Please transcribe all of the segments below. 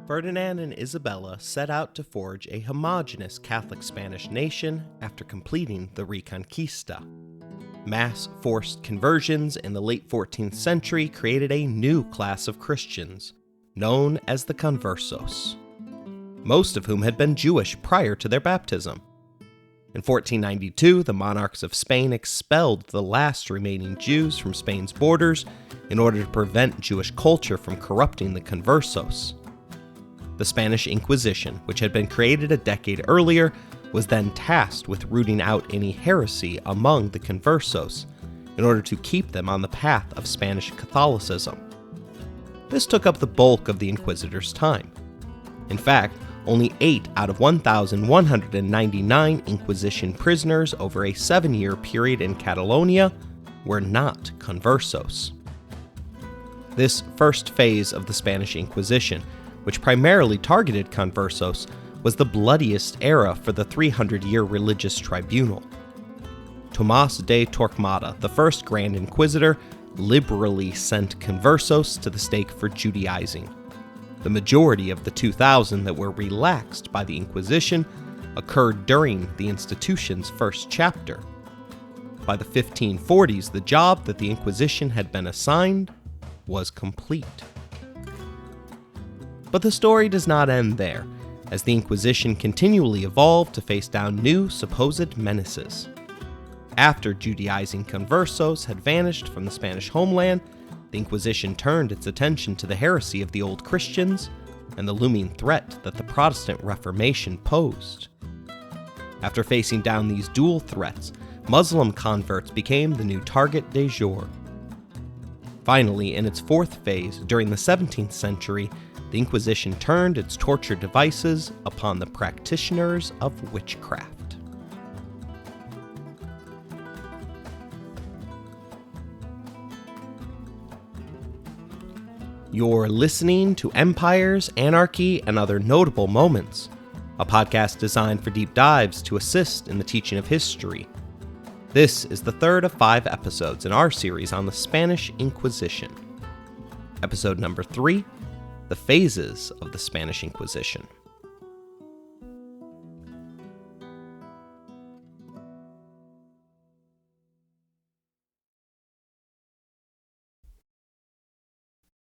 Ferdinand and Isabella set out to forge a homogeneous Catholic Spanish nation after completing the Reconquista. Mass forced conversions in the late 14th century created a new class of Christians, known as the Conversos, most of whom had been Jewish prior to their baptism. In 1492, the monarchs of Spain expelled the last remaining Jews from Spain's borders in order to prevent Jewish culture from corrupting the Conversos. The Spanish Inquisition, which had been created a decade earlier, was then tasked with rooting out any heresy among the Conversos in order to keep them on the path of Spanish Catholicism. This took up the bulk of the Inquisitors' time. In fact, only 8 out of 1,199 Inquisition prisoners over a 7-year period in Catalonia were not Conversos. This first phase of the Spanish Inquisition, which primarily targeted Conversos, was the bloodiest era for the 300-year religious tribunal. Tomás de Torquemada, the first Grand Inquisitor, liberally sent Conversos to the stake for Judaizing. The majority of the 2,000 that were relaxed by the Inquisition occurred during the institution's first chapter. By the 1540s, the job that the Inquisition had been assigned was complete. But the story does not end there, as the Inquisition continually evolved to face down new supposed menaces. After Judaizing Conversos had vanished from the Spanish homeland, the Inquisition turned its attention to the heresy of the Old Christians and the looming threat that the Protestant Reformation posed. After facing down these dual threats, Muslim converts became the new target du jour. Finally, in its fourth phase, during the 17th century, the Inquisition turned its torture devices upon the practitioners of witchcraft. You're listening to Empires, Anarchy, and Other Notable Moments, a podcast designed for deep dives to assist in the teaching of history. This is the third of 5 episodes in our series on the Spanish Inquisition. Episode number 3, The Phases of the Spanish Inquisition.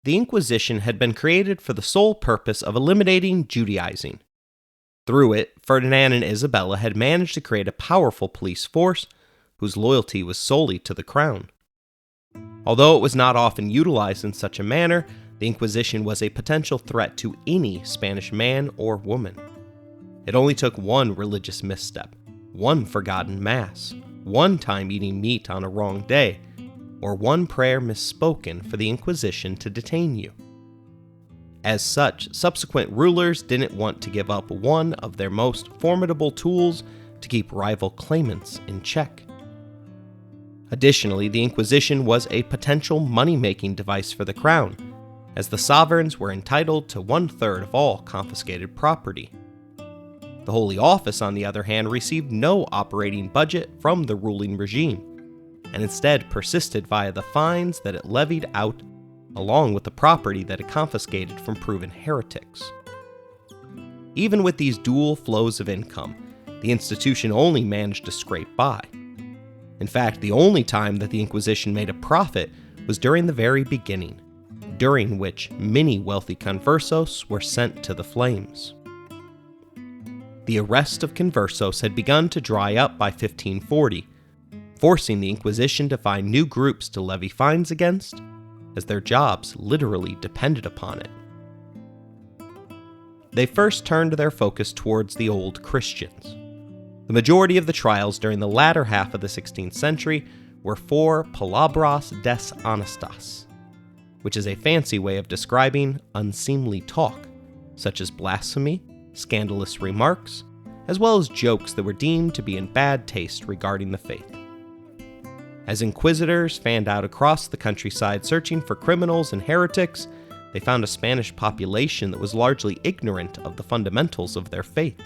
The Inquisition had been created for the sole purpose of eliminating Judaizing. Through it, Ferdinand and Isabella had managed to create a powerful police force whose loyalty was solely to the crown. Although it was not often utilized in such a manner, the Inquisition was a potential threat to any Spanish man or woman. It only took one religious misstep, one forgotten mass, one time eating meat on a wrong day, or one prayer misspoken for the Inquisition to detain you. As such, subsequent rulers didn't want to give up one of their most formidable tools to keep rival claimants in check. Additionally, the Inquisition was a potential money-making device for the crown, as the sovereigns were entitled to 1/3 of all confiscated property. The Holy Office, on the other hand, received no operating budget from the ruling regime, and instead persisted via the fines that it levied out, along with the property that it confiscated from proven heretics. Even with these dual flows of income, the institution only managed to scrape by. In fact, the only time that the Inquisition made a profit was during the very beginning, during which many wealthy conversos were sent to the flames. The arrest of conversos had begun to dry up by 1540, forcing the Inquisition to find new groups to levy fines against, as their jobs literally depended upon it. They first turned their focus towards the Old Christians. The majority of the trials during the latter half of the 16th century were for palabras deshonestas, which is a fancy way of describing unseemly talk, such as blasphemy, scandalous remarks, as well as jokes that were deemed to be in bad taste regarding the faith. As inquisitors fanned out across the countryside searching for criminals and heretics, they found a Spanish population that was largely ignorant of the fundamentals of their faith.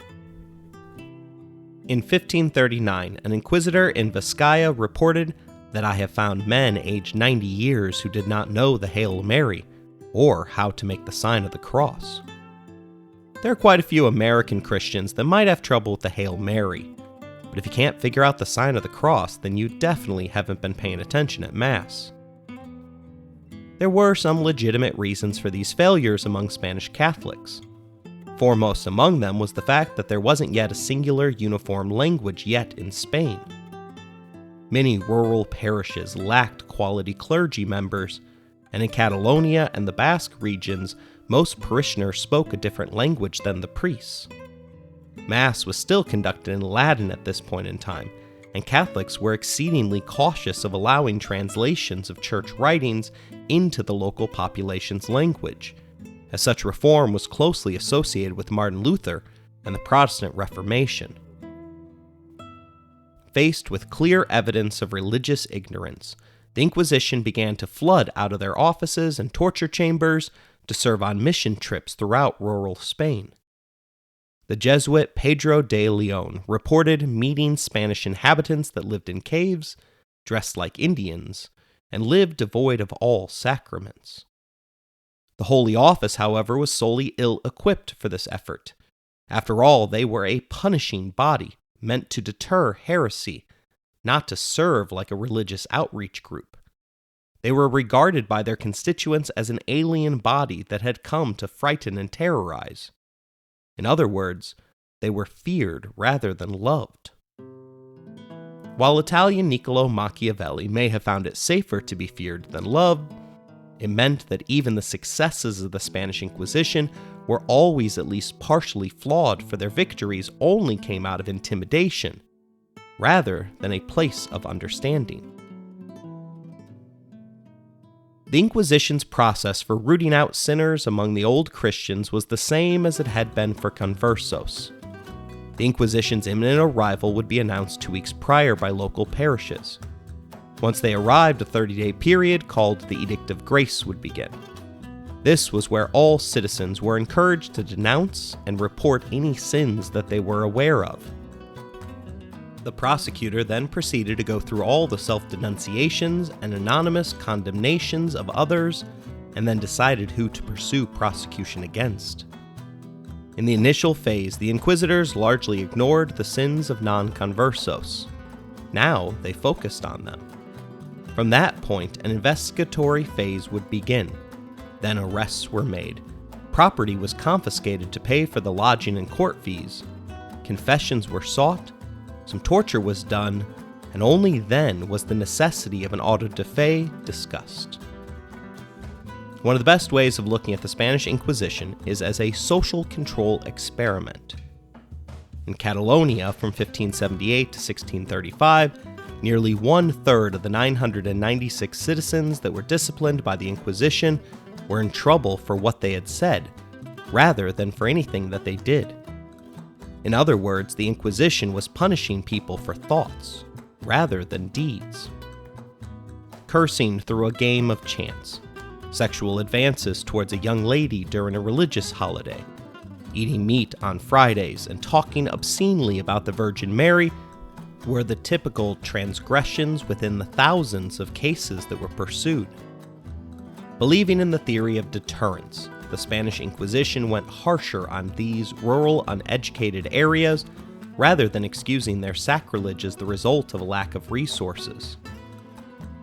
In 1539, an inquisitor in Vizcaya reported that I have found men aged 90 years who did not know the Hail Mary, or how to make the sign of the cross. There are quite a few American Christians that might have trouble with the Hail Mary, but if you can't figure out the sign of the cross, then you definitely haven't been paying attention at Mass. There were some legitimate reasons for these failures among Spanish Catholics. Foremost among them was the fact that there wasn't yet a singular uniform language yet in Spain. Many rural parishes lacked quality clergy members, and in Catalonia and the Basque regions, most parishioners spoke a different language than the priests. Mass was still conducted in Latin at this point in time, and Catholics were exceedingly cautious of allowing translations of church writings into the local population's language, as such reform was closely associated with Martin Luther and the Protestant Reformation. Faced with clear evidence of religious ignorance, the Inquisition began to flood out of their offices and torture chambers to serve on mission trips throughout rural Spain. The Jesuit Pedro de Leon reported meeting Spanish inhabitants that lived in caves, dressed like Indians, and lived devoid of all sacraments. The Holy Office, however, was solely ill-equipped for this effort. After all, they were a punishing body, meant to deter heresy, not to serve like a religious outreach group. They were regarded by their constituents as an alien body that had come to frighten and terrorize. In other words, they were feared rather than loved. While Italian Niccolò Machiavelli may have found it safer to be feared than loved, it meant that even the successes of the Spanish Inquisition were always at least partially flawed, for their victories only came out of intimidation, rather than a place of understanding. The Inquisition's process for rooting out sinners among the Old Christians was the same as it had been for conversos. The Inquisition's imminent arrival would be announced 2 weeks prior by local parishes. Once they arrived, a 30-day period called the Edict of Grace would begin. This was where all citizens were encouraged to denounce and report any sins that they were aware of. The prosecutor then proceeded to go through all the self-denunciations and anonymous condemnations of others, and then decided who to pursue prosecution against. In the initial phase, the Inquisitors largely ignored the sins of non-conversos. Now they focused on them. From that point, an investigatory phase would begin. Then arrests were made. Property was confiscated to pay for the lodging and court fees. Confessions were sought. Some torture was done, and only then was the necessity of an auto de fe discussed. One of the best ways of looking at the Spanish Inquisition is as a social control experiment. In Catalonia from 1578 to 1635, nearly 1/3 of the 996 citizens that were disciplined by the Inquisition were in trouble for what they had said, rather than for anything that they did. In other words, the Inquisition was punishing people for thoughts, rather than deeds. Cursing through a game of chance, sexual advances towards a young lady during a religious holiday, eating meat on Fridays, and talking obscenely about the Virgin Mary were the typical transgressions within the thousands of cases that were pursued. Believing in the theory of deterrence, the Spanish Inquisition went harsher on these rural, uneducated areas, rather than excusing their sacrilege as the result of a lack of resources.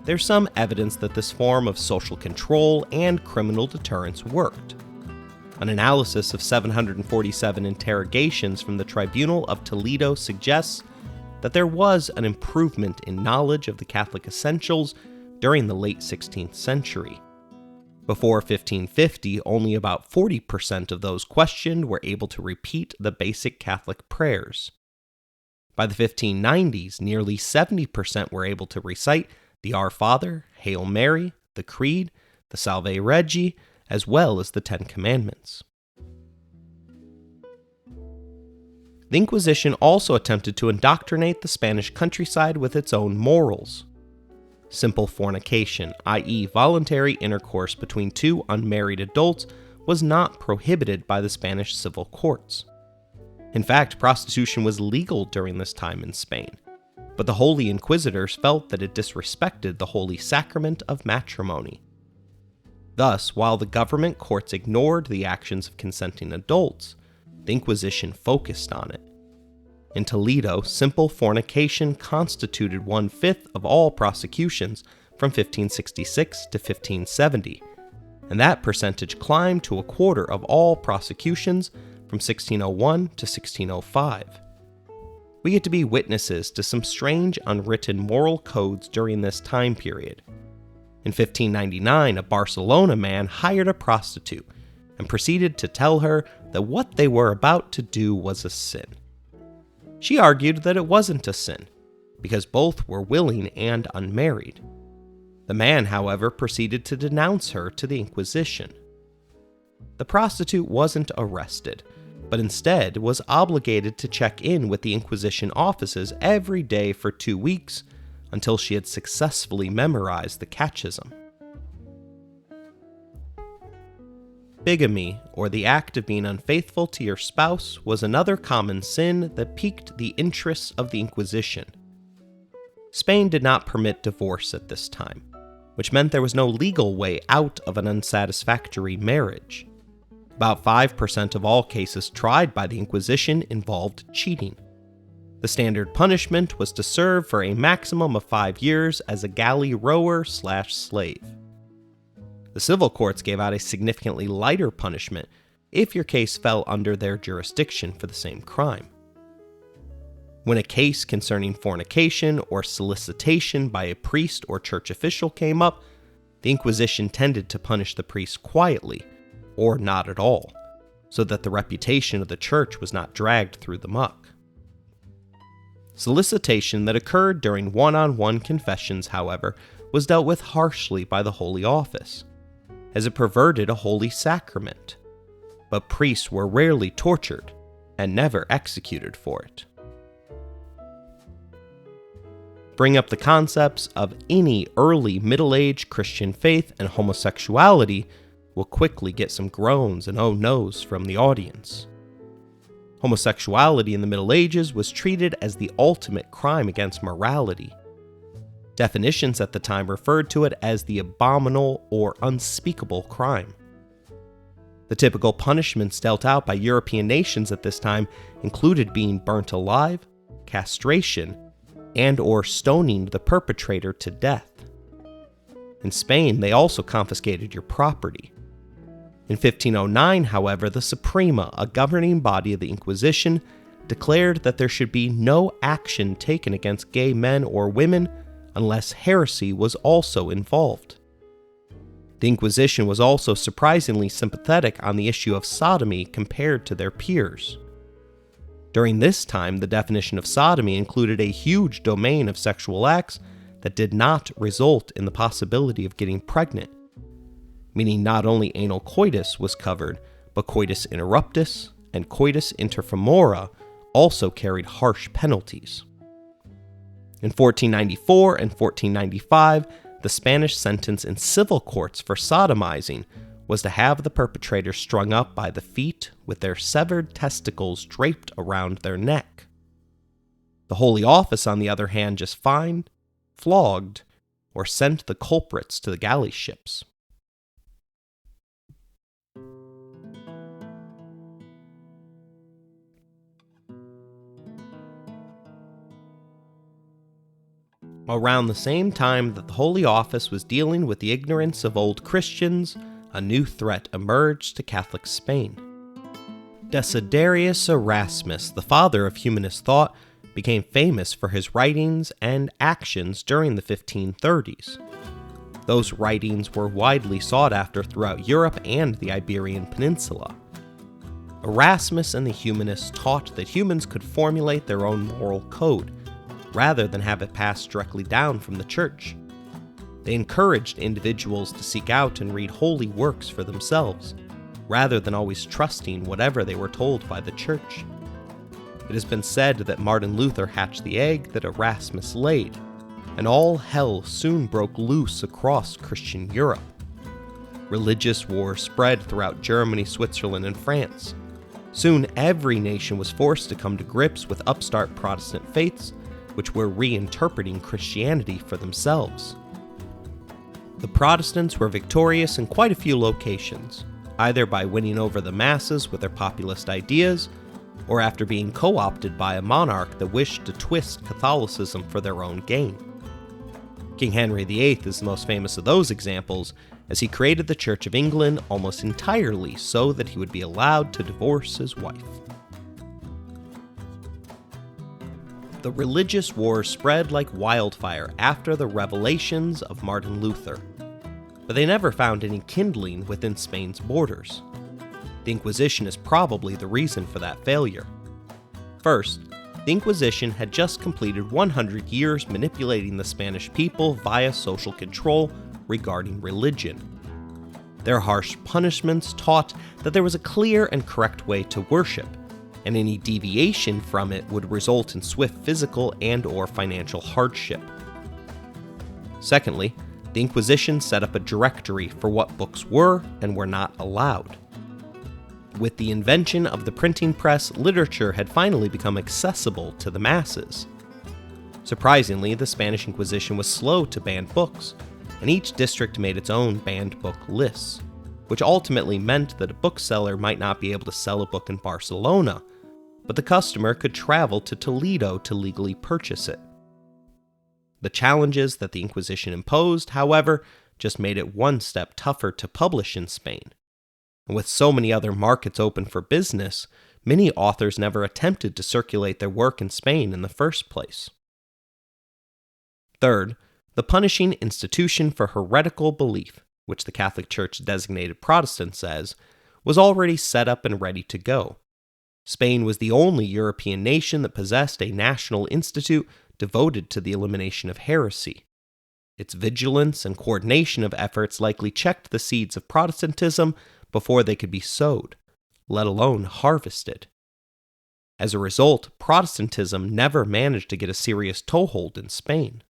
There's some evidence that this form of social control and criminal deterrence worked. An analysis of 747 interrogations from the Tribunal of Toledo suggests that there was an improvement in knowledge of the Catholic essentials during the late 16th century. Before 1550, only about 40% of those questioned were able to repeat the basic Catholic prayers. By the 1590s, nearly 70% were able to recite the Our Father, Hail Mary, the Creed, the Salve Regi, as well as the Ten Commandments. The Inquisition also attempted to indoctrinate the Spanish countryside with its own morals. Simple fornication, i.e., voluntary intercourse between two unmarried adults, was not prohibited by the Spanish civil courts. In fact, prostitution was legal during this time in Spain, but the Holy Inquisitors felt that it disrespected the holy sacrament of matrimony. Thus, while the government courts ignored the actions of consenting adults, the Inquisition focused on it. In Toledo, simple fornication constituted 1/5 of all prosecutions from 1566 to 1570, and that percentage climbed to 1/4 of all prosecutions from 1601 to 1605. We get to be witnesses to some strange unwritten moral codes during this time period. In 1599, a Barcelona man hired a prostitute and proceeded to tell her that what they were about to do was a sin. She argued that it wasn't a sin, because both were willing and unmarried. The man, however, proceeded to denounce her to the Inquisition. The prostitute wasn't arrested, but instead was obligated to check in with the Inquisition offices every day for 2 weeks until she had successfully memorized the catechism. Bigamy, or the act of being unfaithful to your spouse, was another common sin that piqued the interests of the Inquisition. Spain did not permit divorce at this time, which meant there was no legal way out of an unsatisfactory marriage. About 5% of all cases tried by the Inquisition involved cheating. The standard punishment was to serve for a maximum of 5 years as a galley rower/slave. The civil courts gave out a significantly lighter punishment if your case fell under their jurisdiction for the same crime. When a case concerning fornication or solicitation by a priest or church official came up, the Inquisition tended to punish the priest quietly, or not at all, so that the reputation of the church was not dragged through the muck. Solicitation that occurred during one-on-one confessions, however, was dealt with harshly by the Holy Office, as it perverted a holy sacrament, but priests were rarely tortured and never executed for it. Bring up the concepts of any early Middle-Age Christian faith and homosexuality will quickly get some groans and oh no's from the audience. Homosexuality in the Middle Ages was treated as the ultimate crime against morality. Definitions at the time referred to it as the abominable or unspeakable crime. The typical punishments dealt out by European nations at this time included being burnt alive, castration, and/or stoning the perpetrator to death. In Spain, they also confiscated your property. In 1509, however, the Suprema, a governing body of the Inquisition, declared that there should be no action taken against gay men or women unless heresy was also involved. The Inquisition was also surprisingly sympathetic on the issue of sodomy compared to their peers. During this time, the definition of sodomy included a huge domain of sexual acts that did not result in the possibility of getting pregnant, meaning not only anal coitus was covered, but coitus interruptus and coitus interfemora also carried harsh penalties. In 1494 and 1495, the Spanish sentence in civil courts for sodomizing was to have the perpetrator strung up by the feet with their severed testicles draped around their neck. The Holy Office, on the other hand, just fined, flogged, or sent the culprits to the galley ships. Around the same time that the Holy Office was dealing with the ignorance of old Christians, a new threat emerged to Catholic Spain. Desiderius Erasmus, the father of humanist thought, became famous for his writings and actions during the 1530s. Those writings were widely sought after throughout Europe and the Iberian Peninsula. Erasmus and the humanists taught that humans could formulate their own moral code, rather than have it passed directly down from the church. They encouraged individuals to seek out and read holy works for themselves, rather than always trusting whatever they were told by the church. It has been said that Martin Luther hatched the egg that Erasmus laid, and all hell soon broke loose across Christian Europe. Religious wars spread throughout Germany, Switzerland, and France. Soon every nation was forced to come to grips with upstart Protestant faiths, which were reinterpreting Christianity for themselves. The Protestants were victorious in quite a few locations, either by winning over the masses with their populist ideas, or after being co-opted by a monarch that wished to twist Catholicism for their own gain. King Henry VIII is the most famous of those examples, as he created the Church of England almost entirely so that he would be allowed to divorce his wife. The religious wars spread like wildfire after the revelations of Martin Luther, but they never found any kindling within Spain's borders. The Inquisition is probably the reason for that failure. First, the Inquisition had just completed 100 years manipulating the Spanish people via social control regarding religion. Their harsh punishments taught that there was a clear and correct way to worship, and any deviation from it would result in swift physical and/or financial hardship. Secondly, the Inquisition set up a directory for what books were and were not allowed. With the invention of the printing press, literature had finally become accessible to the masses. Surprisingly, the Spanish Inquisition was slow to ban books, and each district made its own banned book lists, which ultimately meant that a bookseller might not be able to sell a book in Barcelona, but the customer could travel to Toledo to legally purchase it. The challenges that the Inquisition imposed, however, just made it one step tougher to publish in Spain. And with so many other markets open for business, many authors never attempted to circulate their work in Spain in the first place. Third, the punishing institution for heretical belief, which the Catholic Church designated Protestants as, was already set up and ready to go. Spain was the only European nation that possessed a national institute devoted to the elimination of heresy. Its vigilance and coordination of efforts likely checked the seeds of Protestantism before they could be sowed, let alone harvested. As a result, Protestantism never managed to get a serious toehold in Spain.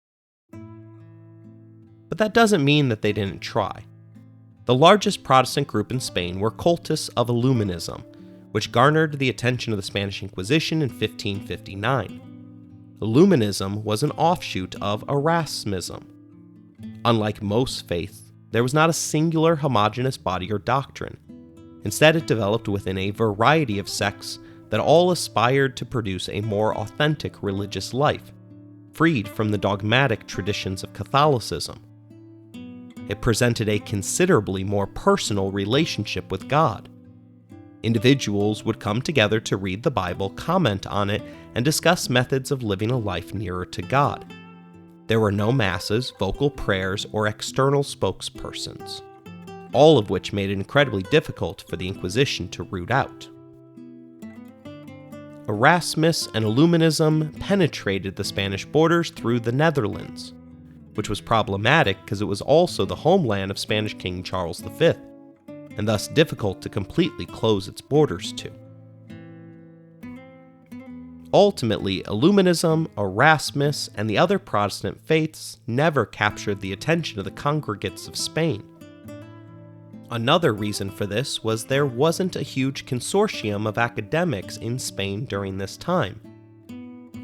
But that doesn't mean that they didn't try. The largest Protestant group in Spain were cultists of Illuminism, which garnered the attention of the Spanish Inquisition in 1559. Illuminism was an offshoot of Erasmism. Unlike most faiths, there was not a singular homogeneous body or doctrine. Instead, it developed within a variety of sects that all aspired to produce a more authentic religious life, freed from the dogmatic traditions of Catholicism. It presented a considerably more personal relationship with God. Individuals would come together to read the Bible, comment on it, and discuss methods of living a life nearer to God. There were no masses, vocal prayers, or external spokespersons, all of which made it incredibly difficult for the Inquisition to root out. Erasmus and Illuminism penetrated the Spanish borders through the Netherlands, which was problematic because it was also the homeland of Spanish King Charles V, and thus difficult to completely close its borders to. Ultimately, Illuminism, Erasmus, and the other Protestant faiths never captured the attention of the congregates of Spain. Another reason for this was there wasn't a huge consortium of academics in Spain during this time.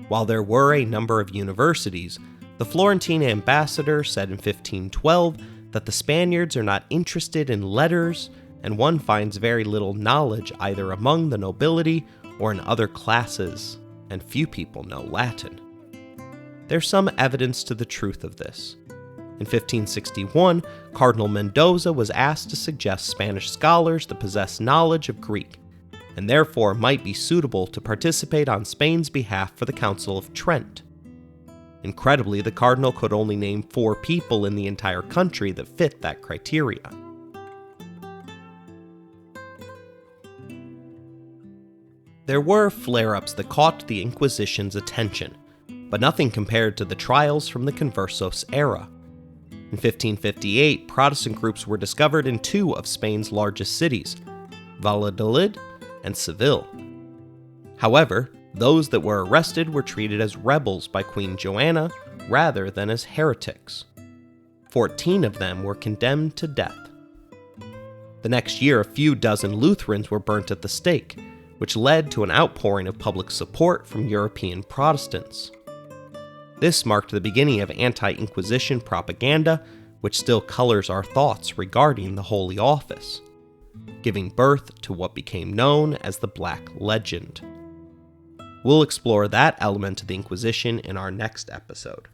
While there were a number of universities, the Florentine ambassador said in 1512 that the Spaniards are not interested in letters, and one finds very little knowledge either among the nobility or in other classes, and few people know Latin. There's some evidence to the truth of this. In 1561, Cardinal Mendoza was asked to suggest Spanish scholars that possess knowledge of Greek, and therefore might be suitable to participate on Spain's behalf for the Council of Trent. Incredibly, the cardinal could only name 4 people in the entire country that fit that criteria. There were flare-ups that caught the Inquisition's attention, but nothing compared to the trials from the Conversos era. In 1558, Protestant groups were discovered in 2 of Spain's largest cities, Valladolid and Seville. However, those that were arrested were treated as rebels by Queen Joanna rather than as heretics. 14 of them were condemned to death. The next year, a few dozen Lutherans were burnt at the stake, which led to an outpouring of public support from European Protestants. This marked the beginning of anti-Inquisition propaganda, which still colors our thoughts regarding the Holy Office. giving birth to what became known as the Black Legend. We'll explore that element of the Inquisition in our next episode.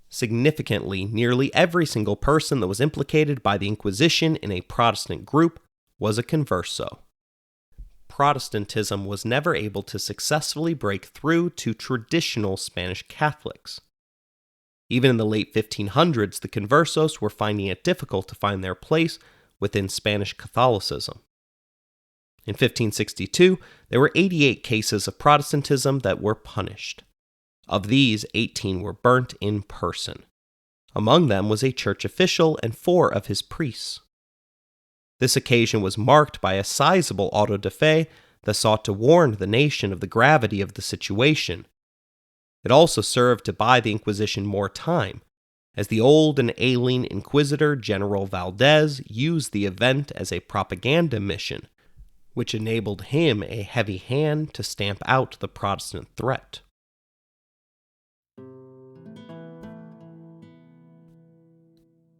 Significantly, nearly every single person that was implicated by the Inquisition in a Protestant group was a converso. Protestantism was never able to successfully break through to traditional Spanish Catholics. Even in the late 1500s, the conversos were finding it difficult to find their place within Spanish Catholicism. In 1562, there were 88 cases of Protestantism that were punished. Of these, 18 were burnt in person. Among them was a church official and 4 of his priests. This occasion was marked by a sizable auto de fe that sought to warn the nation of the gravity of the situation. It also served to buy the Inquisition more time, as the old and ailing Inquisitor General Valdez used the event as a propaganda mission, which enabled him a heavy hand to stamp out the Protestant threat.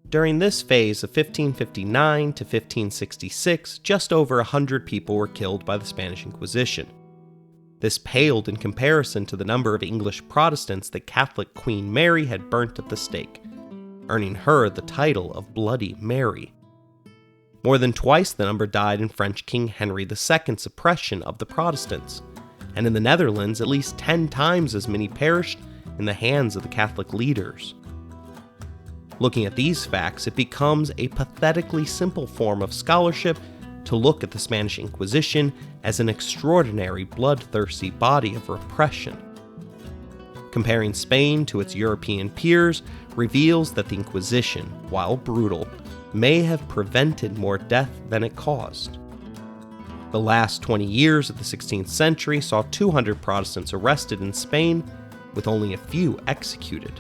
During this phase of 1559 to 1566, just over 100 people were killed by the Spanish Inquisition. This paled in comparison to the number of English Protestants that Catholic Queen Mary had burnt at the stake, earning her the title of Bloody Mary. More than twice the number died in French King Henry II's oppression of the Protestants, and in the Netherlands at least 10 times as many perished in the hands of the Catholic leaders. Looking at these facts, it becomes a pathetically simple form of scholarship to look at the Spanish Inquisition as an extraordinary bloodthirsty body of repression. Comparing Spain to its European peers reveals that the Inquisition, while brutal, may have prevented more death than it caused. The last 20 years of the 16th century saw 200 Protestants arrested in Spain, with only a few executed.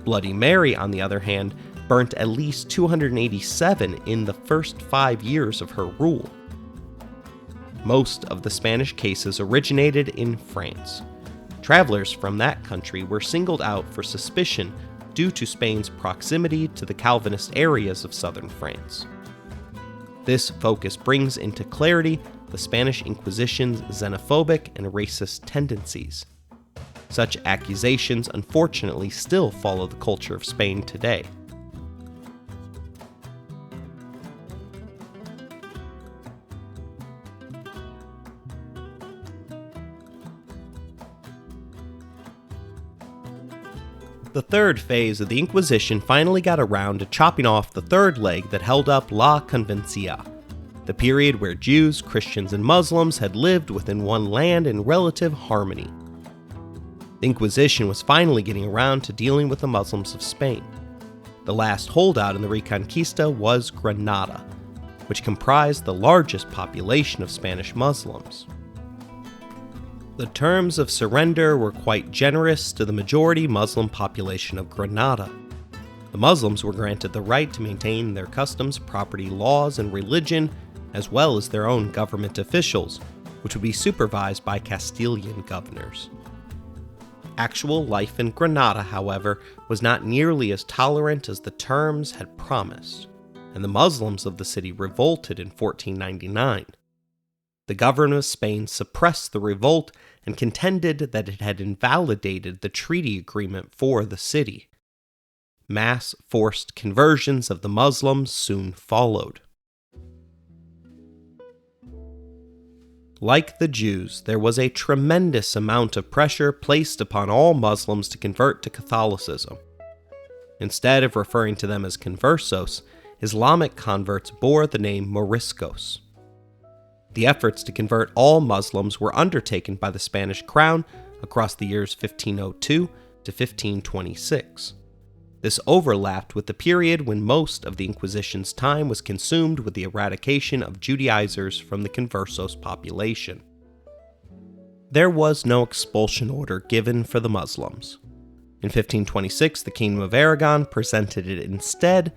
Bloody Mary, on the other hand, burnt at least 287 in the first 5 years of her rule. Most of the Spanish cases originated in France. Travelers from that country were singled out for suspicion due to Spain's proximity to the Calvinist areas of southern France. This focus brings into clarity the Spanish Inquisition's xenophobic and racist tendencies. Such accusations unfortunately still follow the culture of Spain today. The third phase of the Inquisition finally got around to chopping off the third leg that held up La Convivencia, the period where Jews, Christians, and Muslims had lived within one land in relative harmony. The Inquisition was finally getting around to dealing with the Muslims of Spain. The last holdout in the Reconquista was Granada, which comprised the largest population of Spanish Muslims. The terms of surrender were quite generous to the majority Muslim population of Granada. The Muslims were granted the right to maintain their customs, property, laws, and religion, as well as their own government officials, which would be supervised by Castilian governors. Actual life in Granada, however, was not nearly as tolerant as the terms had promised, and the Muslims of the city revolted in 1499. The government of Spain suppressed the revolt and contended that it had invalidated the treaty agreement for the city. Mass forced conversions of the Muslims soon followed. Like the Jews, there was a tremendous amount of pressure placed upon all Muslims to convert to Catholicism. Instead of referring to them as conversos, Islamic converts bore the name Moriscos. The efforts to convert all Muslims were undertaken by the Spanish crown across the years 1502 to 1526. This overlapped with the period when most of the Inquisition's time was consumed with the eradication of Judaizers from the Conversos population. There was no expulsion order given for the Muslims. In 1526, the Kingdom of Aragon presented it instead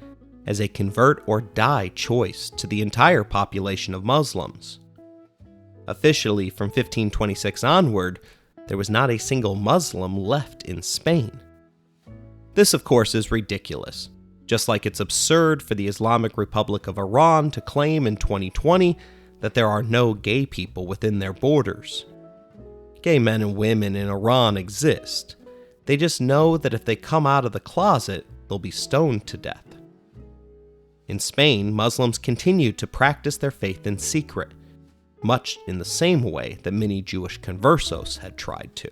as a convert or die choice to the entire population of Muslims. Officially, from 1526 onward, there was not a single Muslim left in Spain. This, of course, is ridiculous. Just like it's absurd for the Islamic Republic of Iran to claim in 2020 that there are no gay people within their borders. Gay men and women in Iran exist. They just know that if they come out of the closet, they'll be stoned to death. In Spain, Muslims continue to practice their faith in secret, much in the same way that many Jewish conversos had tried to.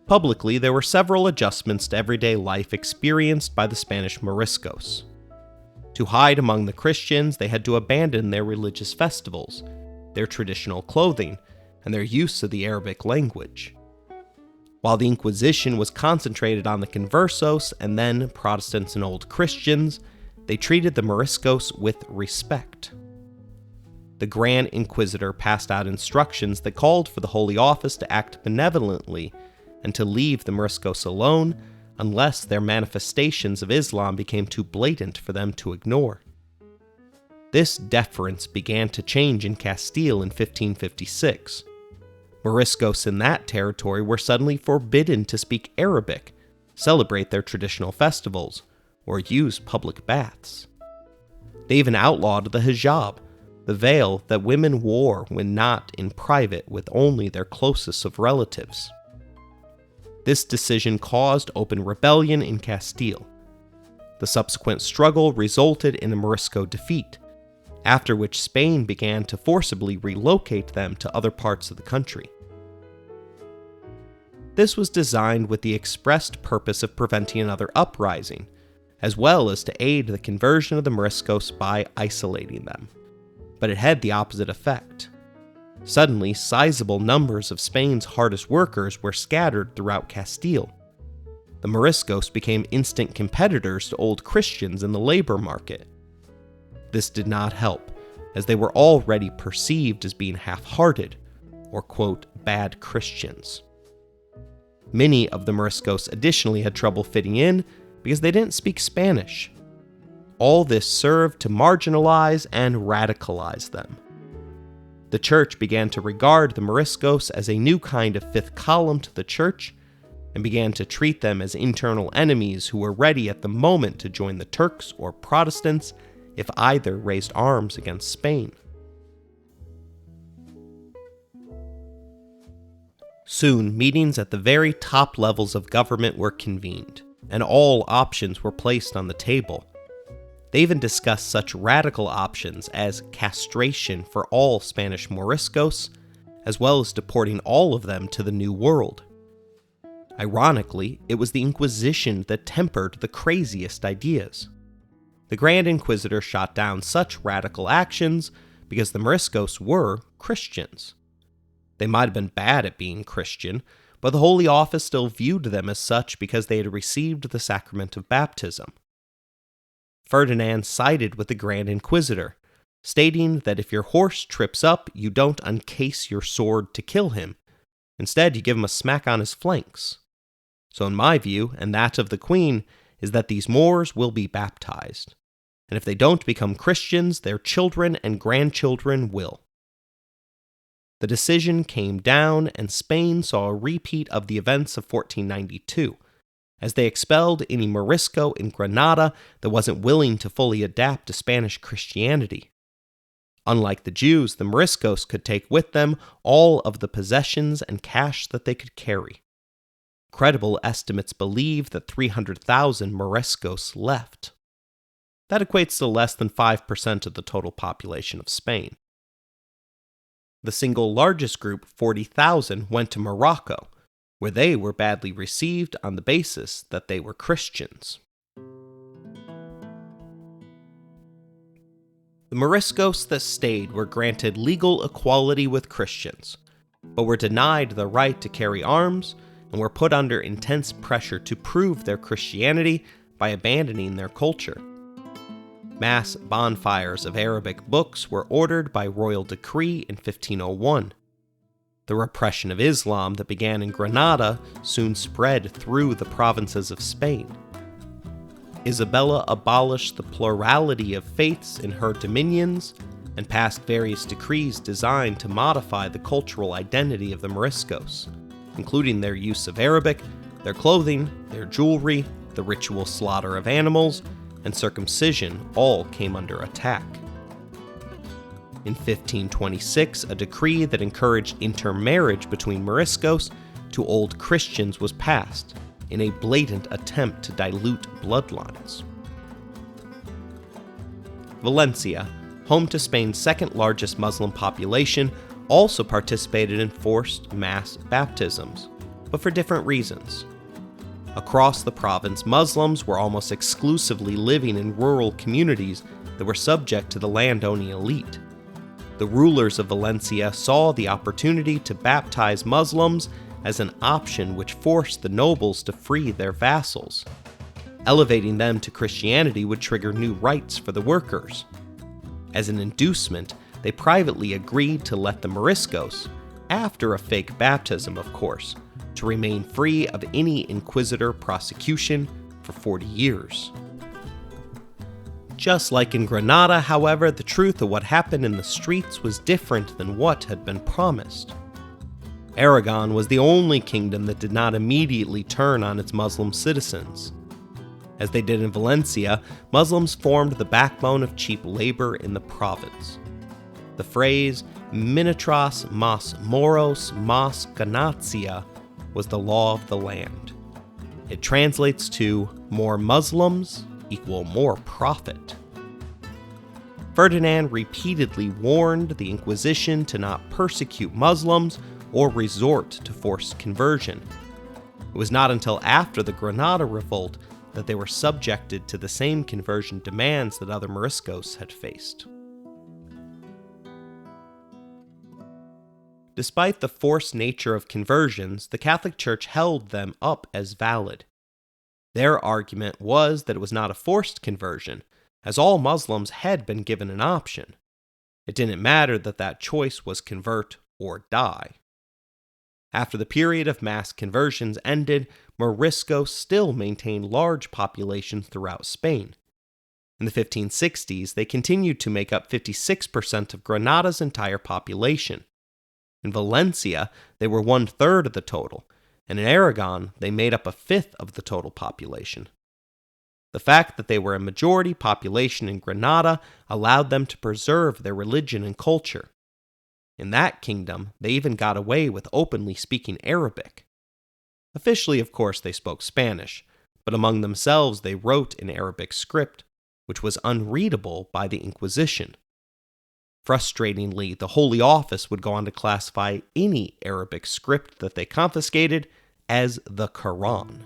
Publicly, there were several adjustments to everyday life experienced by the Spanish Moriscos. To hide among the Christians, they had to abandon their religious festivals, their traditional clothing, and their use of the Arabic language. While the Inquisition was concentrated on the Conversos and then Protestants and Old Christians, they treated the Moriscos with respect. The Grand Inquisitor passed out instructions that called for the Holy Office to act benevolently and to leave the Moriscos alone unless their manifestations of Islam became too blatant for them to ignore. This deference began to change in Castile in 1556. Moriscos in that territory were suddenly forbidden to speak Arabic, celebrate their traditional festivals, or use public baths. They even outlawed the hijab, the veil that women wore when not in private with only their closest of relatives. This decision caused open rebellion in Castile. The subsequent struggle resulted in a Morisco defeat, after which Spain began to forcibly relocate them to other parts of the country. This was designed with the expressed purpose of preventing another uprising, as well as to aid the conversion of the Moriscos by isolating them. But it had the opposite effect. Suddenly, sizable numbers of Spain's hardest workers were scattered throughout Castile. The Moriscos became instant competitors to Old Christians in the labor market. This did not help, as they were already perceived as being half-hearted, or, quote, bad Christians. Many of the Moriscos additionally had trouble fitting in because they didn't speak Spanish. All this served to marginalize and radicalize them. The church began to regard the Moriscos as a new kind of fifth column to the church and began to treat them as internal enemies who were ready at the moment to join the Turks or Protestants if either raised arms against Spain. Soon, meetings at the very top levels of government were convened, and all options were placed on the table. They even discussed such radical options as castration for all Spanish Moriscos, as well as deporting all of them to the New World. Ironically, it was the Inquisition that tempered the craziest ideas. The Grand Inquisitor shot down such radical actions because the Moriscos were Christians. They might have been bad at being Christian, but the Holy Office still viewed them as such because they had received the sacrament of baptism. Ferdinand sided with the Grand Inquisitor, stating that if your horse trips up, you don't uncase your sword to kill him. Instead, you give him a smack on his flanks. So in my view, and that of the Queen, is that these Moors will be baptized. And if they don't become Christians, their children and grandchildren will. The decision came down, and Spain saw a repeat of the events of 1492, as they expelled any Morisco in Granada that wasn't willing to fully adapt to Spanish Christianity. Unlike the Jews, the Moriscos could take with them all of the possessions and cash that they could carry. Credible estimates believe that 300,000 Moriscos left. That equates to less than 5% of the total population of Spain. The single largest group, 40,000, went to Morocco, where they were badly received on the basis that they were Christians. The Moriscos that stayed were granted legal equality with Christians, but were denied the right to carry arms and were put under intense pressure to prove their Christianity by abandoning their culture. Mass bonfires of Arabic books were ordered by royal decree in 1501. The repression of Islam that began in Granada soon spread through the provinces of Spain. Isabella abolished the plurality of faiths in her dominions and passed various decrees designed to modify the cultural identity of the Moriscos, including their use of Arabic, their clothing, their jewelry, the ritual slaughter of animals, and circumcision all came under attack. In 1526, a decree that encouraged intermarriage between Moriscos to Old Christians was passed, in a blatant attempt to dilute bloodlines. Valencia, home to Spain's second largest Muslim population, also participated in forced mass baptisms, but for different reasons. Across the province, Muslims were almost exclusively living in rural communities that were subject to the landowning elite. The rulers of Valencia saw the opportunity to baptize Muslims as an option which forced the nobles to free their vassals. Elevating them to Christianity would trigger new rights for the workers. As an inducement, they privately agreed to let the Moriscos, after a fake baptism of course, to remain free of any inquisitor prosecution for 40 years. Just like in Granada, however, the truth of what happened in the streets was different than what had been promised. Aragon was the only kingdom that did not immediately turn on its Muslim citizens. As they did in Valencia, Muslims formed the backbone of cheap labor in the province. The phrase "Minitras mas moros mas ganancia" was the law of the land. It translates to "more Muslims equal more profit." Ferdinand repeatedly warned the Inquisition to not persecute Muslims or resort to forced conversion. It was not until after the Granada Revolt that they were subjected to the same conversion demands that other Moriscos had faced. Despite the forced nature of conversions, the Catholic Church held them up as valid. Their argument was that it was not a forced conversion, as all Muslims had been given an option. It didn't matter that that choice was convert or die. After the period of mass conversions ended, Moriscos still maintained large populations throughout Spain. In the 1560s, they continued to make up 56% of Granada's entire population. In Valencia, they were 1/3 of the total, and in Aragon, they made up 1/5 of the total population. The fact that they were a majority population in Granada allowed them to preserve their religion and culture. In that kingdom, they even got away with openly speaking Arabic. Officially, of course, they spoke Spanish, but among themselves they wrote in Arabic script, which was unreadable by the Inquisition. Frustratingly, the Holy Office would go on to classify any Arabic script that they confiscated as the Quran.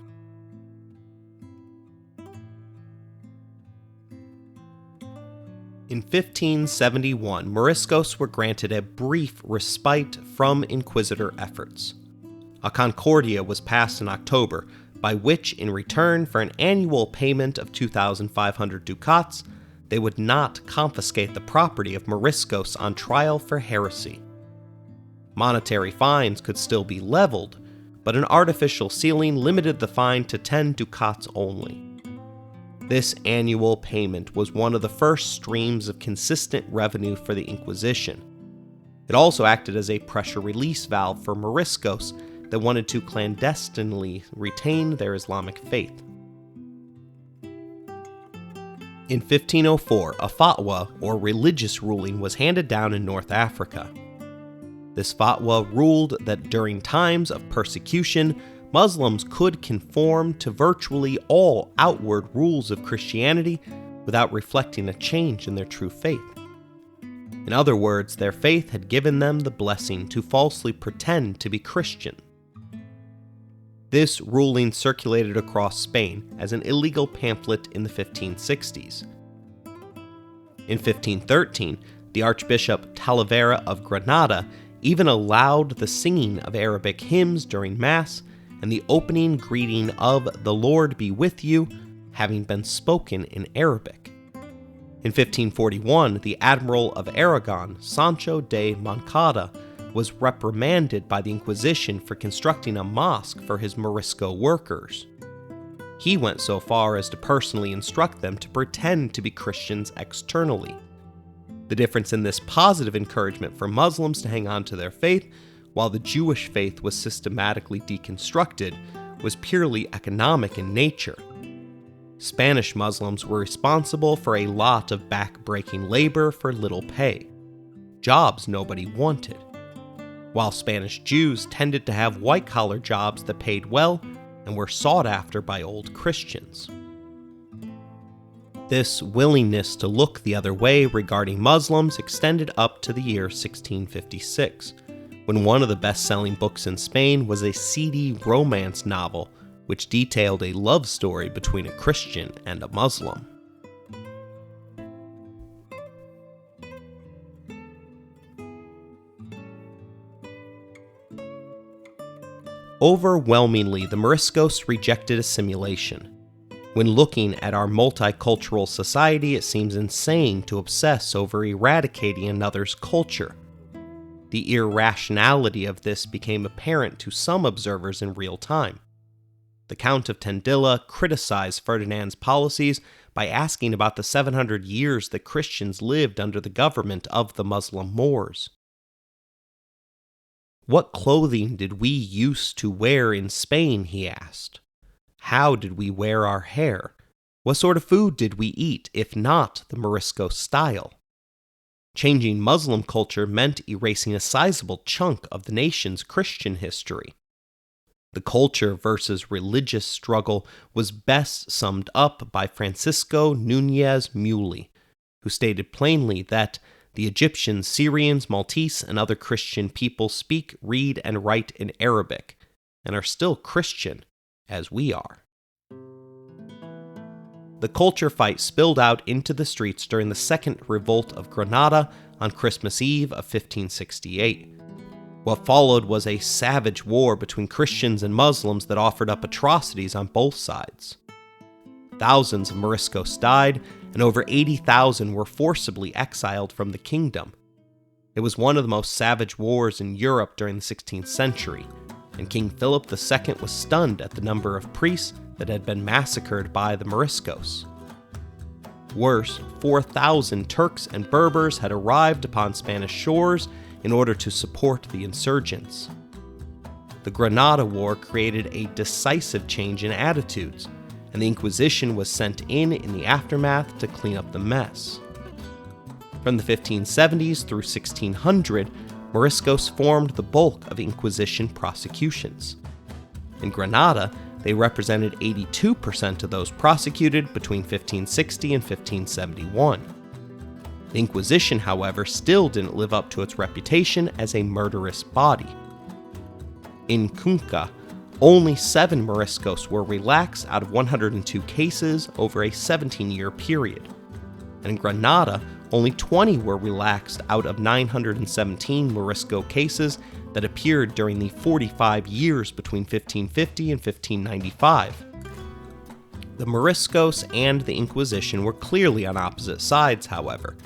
In 1571, Moriscos were granted a brief respite from Inquisitor efforts. A Concordia was passed in October, by which, in return for an annual payment of 2,500 ducats, they would not confiscate the property of Moriscos on trial for heresy. Monetary fines could still be leveled, but an artificial ceiling limited the fine to 10 ducats only. This annual payment was one of the first streams of consistent revenue for the Inquisition. It also acted as a pressure release valve for Moriscos that wanted to clandestinely retain their Islamic faith. In 1504, a fatwa, or religious ruling, was handed down in North Africa. This fatwa ruled that during times of persecution, Muslims could conform to virtually all outward rules of Christianity without reflecting a change in their true faith. In other words, their faith had given them the blessing to falsely pretend to be Christian. This ruling circulated across Spain as an illegal pamphlet in the 1560s. In 1513, the Archbishop Talavera of Granada even allowed the singing of Arabic hymns during Mass and the opening greeting of "The Lord be with you" having been spoken in Arabic. In 1541, the Admiral of Aragon, Sancho de Moncada, was reprimanded by the Inquisition for constructing a mosque for his Morisco workers. He went so far as to personally instruct them to pretend to be Christians externally. The difference in this positive encouragement for Muslims to hang on to their faith, while the Jewish faith was systematically deconstructed, was purely economic in nature. Spanish Muslims were responsible for a lot of back-breaking labor for little pay, jobs nobody wanted, while Spanish Jews tended to have white-collar jobs that paid well and were sought after by Old Christians. This willingness to look the other way regarding Muslims extended up to the year 1656, when one of the best-selling books in Spain was a seedy romance novel which detailed a love story between a Christian and a Muslim. Overwhelmingly, the Moriscos rejected assimilation. When looking at our multicultural society, it seems insane to obsess over eradicating another's culture. The irrationality of this became apparent to some observers in real time. The Count of Tendilla criticized Ferdinand's policies by asking about the 700 years that Christians lived under the government of the Muslim Moors. What clothing did we used to wear in Spain, he asked. How did we wear our hair? What sort of food did we eat, if not the Morisco style? Changing Muslim culture meant erasing a sizable chunk of the nation's Christian history. The culture versus religious struggle was best summed up by Francisco Núñez Muley, who stated plainly that the Egyptians, Syrians, Maltese, and other Christian people speak, read, and write in Arabic, and are still Christian, as we are. The culture fight spilled out into the streets during the Second Revolt of Granada on Christmas Eve of 1568. What followed was a savage war between Christians and Muslims that offered up atrocities on both sides. Thousands of Moriscos died, and over 80,000 were forcibly exiled from the kingdom. It was one of the most savage wars in Europe during the 16th century, and King Philip II was stunned at the number of priests that had been massacred by the Moriscos. Worse, 4,000 Turks and Berbers had arrived upon Spanish shores in order to support the insurgents. The Granada War created a decisive change in attitudes, and the Inquisition was sent in the aftermath to clean up the mess. From the 1570s through 1600, Moriscos formed the bulk of Inquisition prosecutions. In Granada, they represented 82% of those prosecuted between 1560 and 1571. The Inquisition, however, still didn't live up to its reputation as a murderous body. In Cunca, only 7 Moriscos were relaxed out of 102 cases over a 17-year period. And in Granada, only 20 were relaxed out of 917 Morisco cases that appeared during the 45 years between 1550 and 1595. The Moriscos and the Inquisition were clearly on opposite sides, however,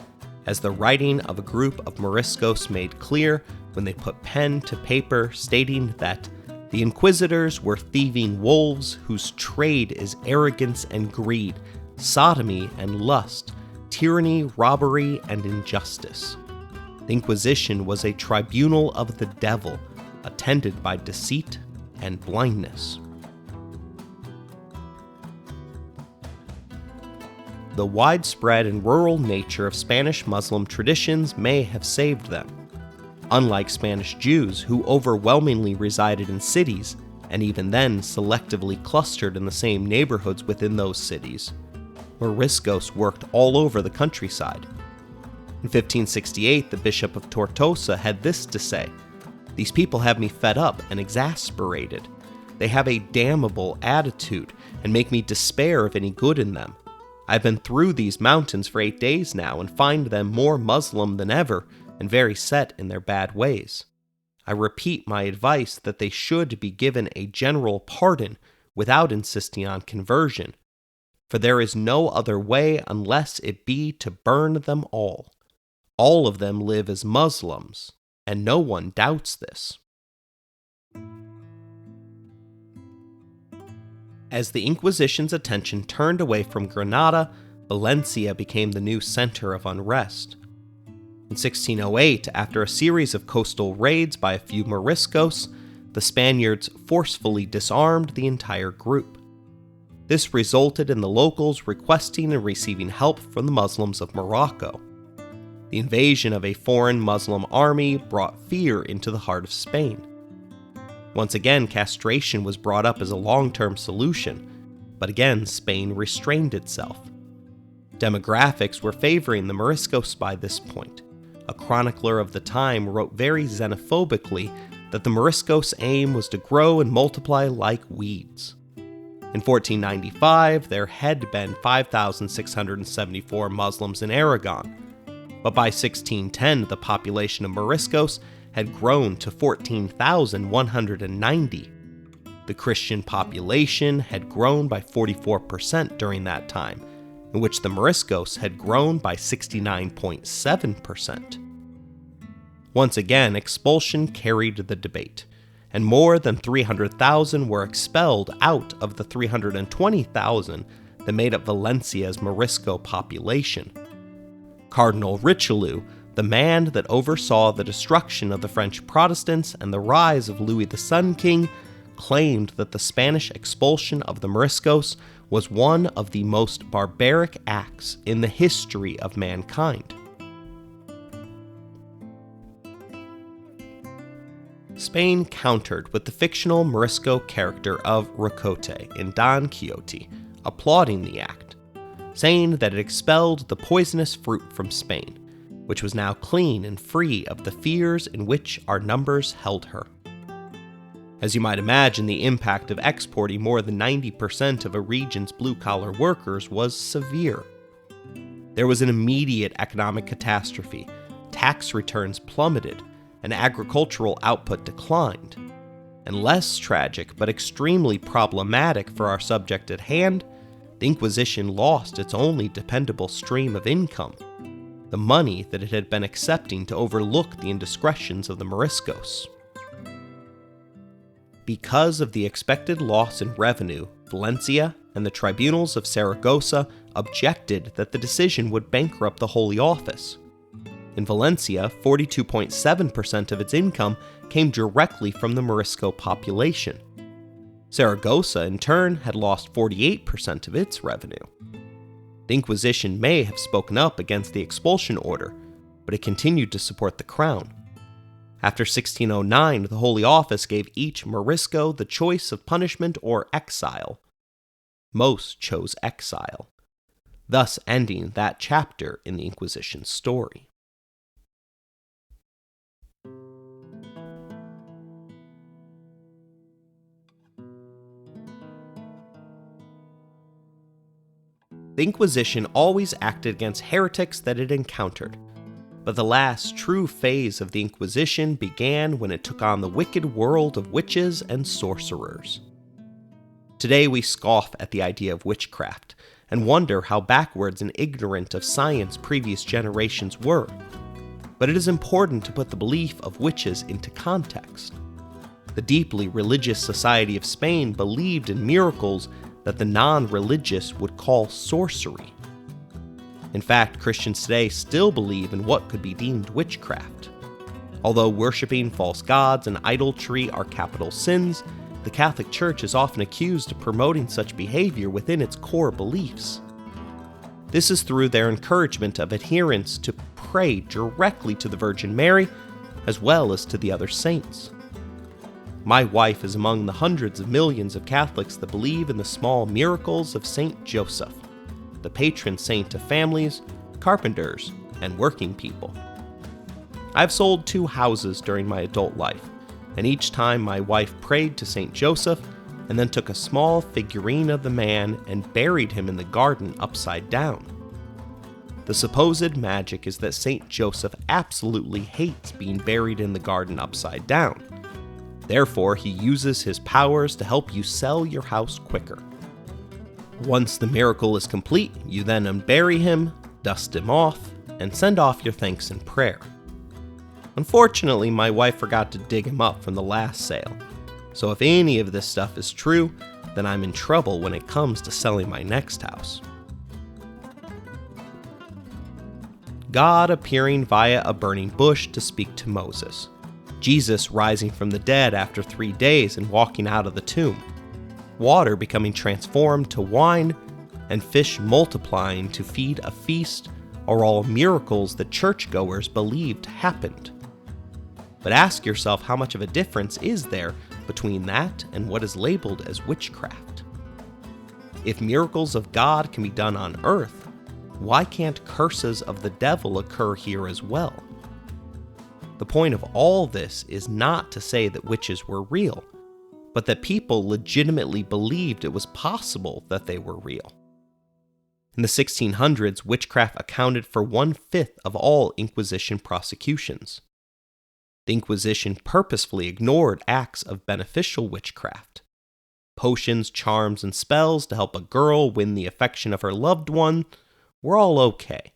as the writing of a group of Moriscos made clear when they put pen to paper, stating that the Inquisitors were thieving wolves whose trade is arrogance and greed, sodomy and lust, tyranny, robbery, and injustice. The Inquisition was a tribunal of the devil, attended by deceit and blindness. The widespread and rural nature of Spanish Muslim traditions may have saved them. Unlike Spanish Jews, who overwhelmingly resided in cities, and even then selectively clustered in the same neighborhoods within those cities, Moriscos worked all over the countryside. In 1568, the Bishop of Tortosa had this to say: "These people have me fed up and exasperated. They have a damnable attitude and make me despair of any good in them. I've been through these mountains for 8 days now and find them more Muslim than ever and very set in their bad ways. I repeat my advice that they should be given a general pardon without insisting on conversion, for there is no other way unless it be to burn them all. All of them live as Muslims, and no one doubts this." As the Inquisition's attention turned away from Granada, Valencia became the new center of unrest. In 1608, after a series of coastal raids by a few Moriscos, the Spaniards forcefully disarmed the entire group. This resulted in the locals requesting and receiving help from the Muslims of Morocco. The invasion of a foreign Muslim army brought fear into the heart of Spain. Once again, castration was brought up as a long-term solution, but again, Spain restrained itself. Demographics were favoring the Moriscos by this point. A chronicler of the time wrote very xenophobically that the Moriscos' aim was to grow and multiply like weeds. In 1495, there had been 5,674 Muslims in Aragon, but by 1610, the population of Moriscos had grown to 14,190. The Christian population had grown by 44% during that time, in which the Moriscos had grown by 69.7%. Once again, expulsion carried the debate, and more than 300,000 were expelled out of the 320,000 that made up Valencia's Morisco population. Cardinal Richelieu, the man that oversaw the destruction of the French Protestants and the rise of Louis the Sun King, claimed that the Spanish expulsion of the Moriscos was one of the most barbaric acts in the history of mankind. Spain countered with the fictional Morisco character of Rocote in Don Quixote, applauding the act, saying that it expelled the poisonous fruit from Spain, which was now clean and free of the fears in which our numbers held her. As you might imagine, the impact of exporting more than 90% of a region's blue-collar workers was severe. There was an immediate economic catastrophe, tax returns plummeted, and agricultural output declined. And less tragic, but extremely problematic for our subject at hand, the Inquisition lost its only dependable stream of income, the money that it had been accepting to overlook the indiscretions of the Moriscos. Because of the expected loss in revenue, Valencia and the tribunals of Saragossa objected that the decision would bankrupt the Holy Office. In Valencia, 42.7% of its income came directly from the Morisco population. Saragossa, in turn, had lost 48% of its revenue. The Inquisition may have spoken up against the expulsion order, but it continued to support the crown. After 1609, the Holy Office gave each Morisco the choice of punishment or exile. Most chose exile, thus ending that chapter in the Inquisition story. The Inquisition always acted against heretics that it encountered, but the last true phase of the Inquisition began when it took on the wicked world of witches and sorcerers. Today we scoff at the idea of witchcraft and wonder how backwards and ignorant of science previous generations were, but it is important to put the belief of witches into context. The deeply religious society of Spain believed in miracles that the non-religious would call sorcery. In fact, Christians today still believe in what could be deemed witchcraft. Although worshiping false gods and idolatry are capital sins, the Catholic Church is often accused of promoting such behavior within its core beliefs. This is through their encouragement of adherents to pray directly to the Virgin Mary, as well as to the other saints. My wife is among the hundreds of millions of Catholics that believe in the small miracles of Saint Joseph, the patron saint of families, carpenters, and working people. I've sold 2 houses during my adult life, and each time my wife prayed to Saint Joseph and then took a small figurine of the man and buried him in the garden upside down. The supposed magic is that Saint Joseph absolutely hates being buried in the garden upside down. Therefore, he uses his powers to help you sell your house quicker. Once the miracle is complete, you then unbury him, dust him off, and send off your thanks and prayer. Unfortunately, my wife forgot to dig him up from the last sale, so if any of this stuff is true, then I'm in trouble when it comes to selling my next house. God appearing via a burning bush to speak to Moses. Jesus rising from the dead after 3 days and walking out of the tomb. water becoming transformed to wine, and fish multiplying to feed a feast are all miracles that churchgoers believed happened. But ask yourself, how much of a difference is there between that and what is labeled as witchcraft? If miracles of God can be done on earth, why can't curses of the devil occur here as well? The point of all this is not to say that witches were real, but that people legitimately believed it was possible that they were real. In the 1600s, witchcraft accounted for 1/5 of all Inquisition prosecutions. The Inquisition purposefully ignored acts of beneficial witchcraft. Potions, charms, and spells to help a girl win the affection of her loved one were all okay,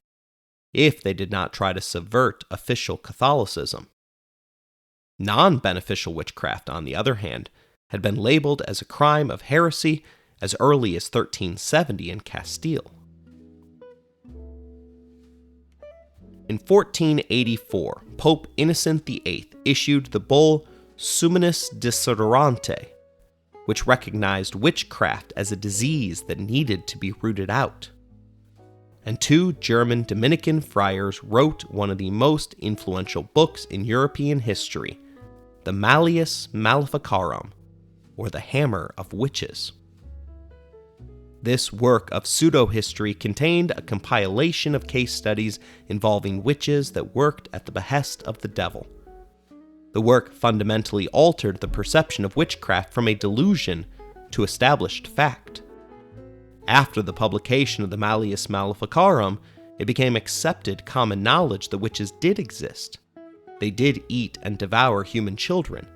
if they did not try to subvert official Catholicism. Non-beneficial witchcraft, on the other hand, had been labeled as a crime of heresy as early as 1370 in Castile. In 1484, Pope Innocent VIII issued the bull Summonis Desiderante, which recognized witchcraft as a disease that needed to be rooted out. And 2 German Dominican friars wrote one of the most influential books in European history, the Malleus Maleficarum, or the Hammer of Witches. This work of pseudo-history contained a compilation of case studies involving witches that worked at the behest of the devil. The work fundamentally altered the perception of witchcraft from a delusion to established fact. After the publication of the Malleus Maleficarum, it became accepted common knowledge that witches did exist. They did eat and devour human children.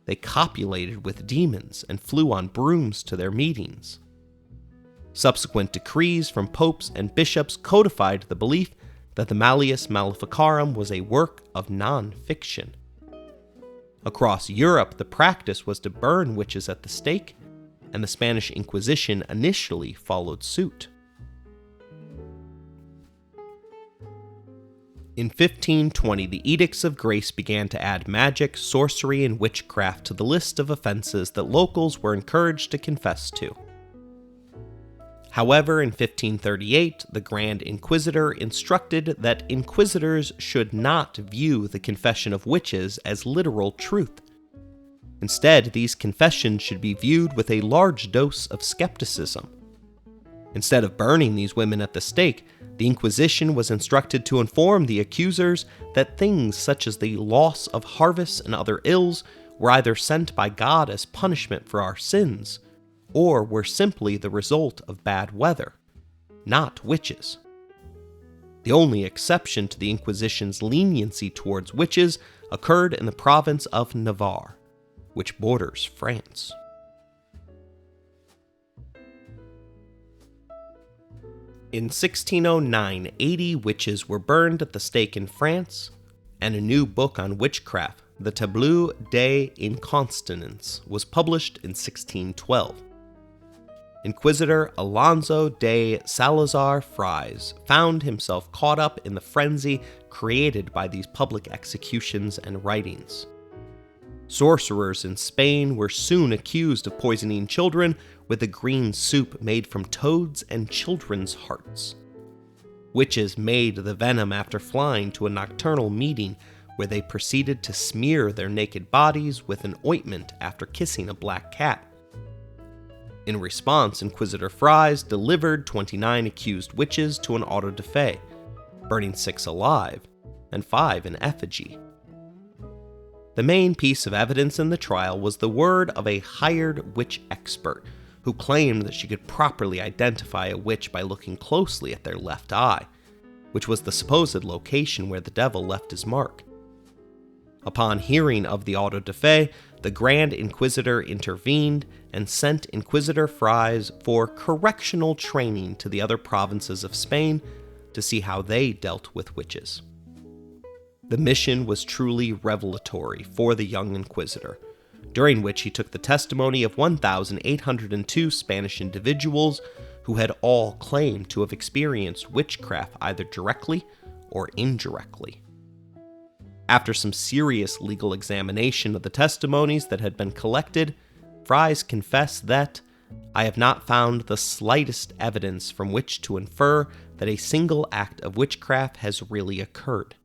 They copulated with demons and flew on brooms to their meetings. Subsequent decrees from popes and bishops codified the belief that the Malleus Maleficarum was a work of non-fiction. Across Europe, the practice was to burn witches at the stake, and the Spanish Inquisition initially followed suit. In 1520, the Edicts of Grace began to add magic, sorcery, and witchcraft to the list of offenses that locals were encouraged to confess to. However, in 1538, the Grand Inquisitor instructed that inquisitors should not view the confession of witches as literal truth. Instead, these confessions should be viewed with a large dose of skepticism. Instead of burning these women at the stake, the Inquisition was instructed to inform the accusers that things such as the loss of harvests and other ills were either sent by God as punishment for our sins, or were simply the result of bad weather, not witches. The only exception to the Inquisition's leniency towards witches occurred in the province of Navarre, which borders France. In 1609, 80 witches were burned at the stake in France, and a new book on witchcraft, the Tableau des Inconstances, was published in 1612. Inquisitor Alonso de Salazar Fries found himself caught up in the frenzy created by these public executions and writings. Sorcerers in Spain were soon accused of poisoning children with a green soup made from toads and children's hearts. Witches made the venom after flying to a nocturnal meeting where they proceeded to smear their naked bodies with an ointment after kissing a black cat. In response, Inquisitor Fries delivered 29 accused witches to an auto da fe, burning 6 alive and 5 in effigy. The main piece of evidence in the trial was the word of a hired witch expert who claimed that she could properly identify a witch by looking closely at their left eye, which was the supposed location where the devil left his mark. Upon hearing of the auto da fe, the Grand Inquisitor intervened and sent Inquisitor Fries for correctional training to the other provinces of Spain to see how they dealt with witches. The mission was truly revelatory for the young Inquisitor, during which he took the testimony of 1,802 Spanish individuals who had all claimed to have experienced witchcraft either directly or indirectly. After some serious legal examination of the testimonies that had been collected, Fries confessed that, I have not found the slightest evidence from which to infer that a single act of witchcraft has really occurred.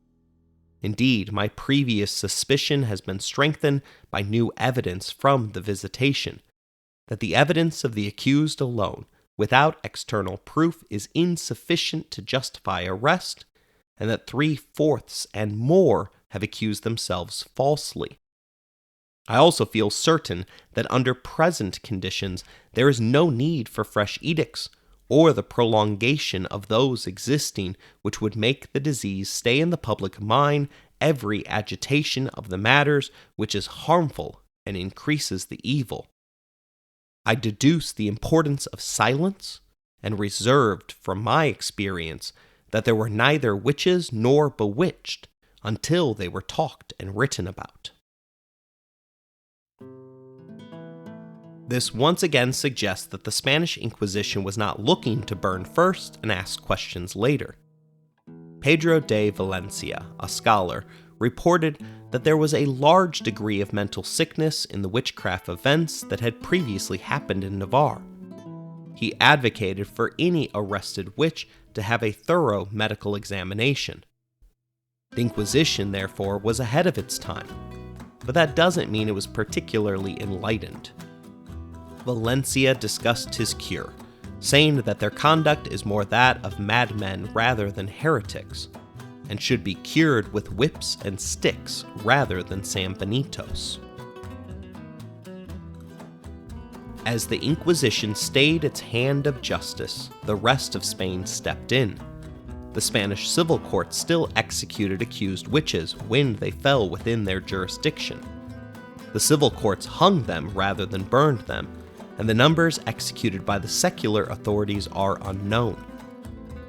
Indeed, my previous suspicion has been strengthened by new evidence from the visitation, that the evidence of the accused alone, without external proof, is insufficient to justify arrest, and that 3/4 and more have accused themselves falsely. I also feel certain that under present conditions there is no need for fresh edicts, or the prolongation of those existing which would make the disease stay in the public mind every agitation of the matters which is harmful and increases the evil. I deduce the importance of silence, and reserved from my experience that there were neither witches nor bewitched until they were talked and written about. This once again suggests that the Spanish Inquisition was not looking to burn first and ask questions later. Pedro de Valencia, a scholar, reported that there was a large degree of mental sickness in the witchcraft events that had previously happened in Navarre. He advocated for any arrested witch to have a thorough medical examination. The Inquisition, therefore, was ahead of its time, but that doesn't mean it was particularly enlightened. Valencia discussed his cure, saying that their conduct is more that of madmen rather than heretics, and should be cured with whips and sticks rather than sanbenitos. As the Inquisition stayed its hand of justice, the rest of Spain stepped in. The Spanish civil courts still executed accused witches when they fell within their jurisdiction. The civil courts hung them rather than burned them, and the numbers executed by the secular authorities are unknown.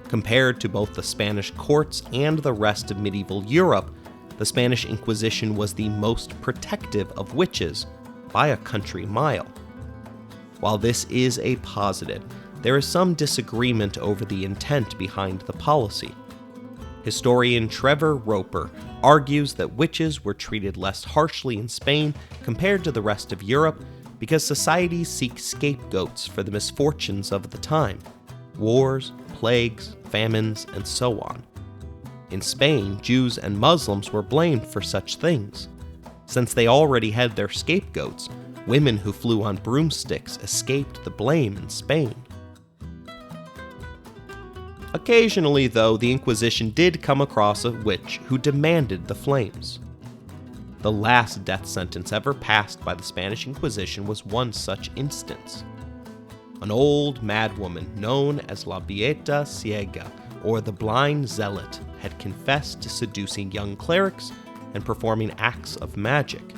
Compared to both the Spanish courts and the rest of medieval Europe, the Spanish Inquisition was the most protective of witches by a country mile. While this is a positive, there is some disagreement over the intent behind the policy. Historian Trevor Roper argues that witches were treated less harshly in Spain compared to the rest of Europe because societies seek scapegoats for the misfortunes of the time: wars, plagues, famines, and so on. In Spain, Jews and Muslims were blamed for such things. Since they already had their scapegoats, women who flew on broomsticks escaped the blame in Spain. Occasionally, though, the Inquisition did come across a witch who demanded the flames. The last death sentence ever passed by the Spanish Inquisition was one such instance. An old madwoman known as La Beata Ciega, or the Blind Zealot, had confessed to seducing young clerics and performing acts of magic.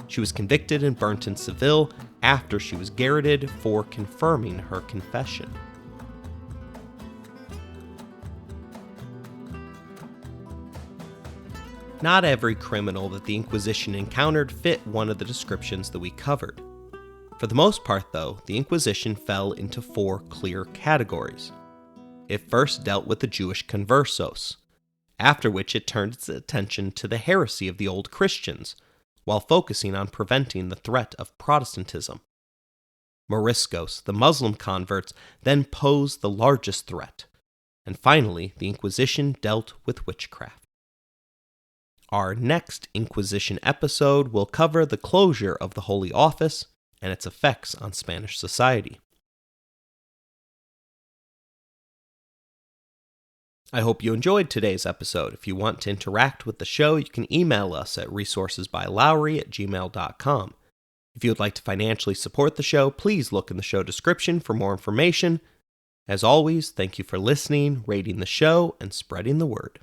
She was convicted and burnt in Seville after she was garroted for confirming her confession. Not every criminal that the Inquisition encountered fit one of the descriptions that we covered. For the most part, though, the Inquisition fell into 4 clear categories. It first dealt with the Jewish Conversos, after which it turned its attention to the heresy of the Old Christians, while focusing on preventing the threat of Protestantism. Moriscos, the Muslim converts, then posed the largest threat, and finally the Inquisition dealt with witchcraft. Our next Inquisition episode will cover the closure of the Holy Office and its effects on Spanish society. I hope you enjoyed today's episode. If you want to interact with the show, you can email us at resourcesbylowry@gmail.com. If you would like to financially support the show, please look in the show description for more information. As always, thank you for listening, rating the show, and spreading the word.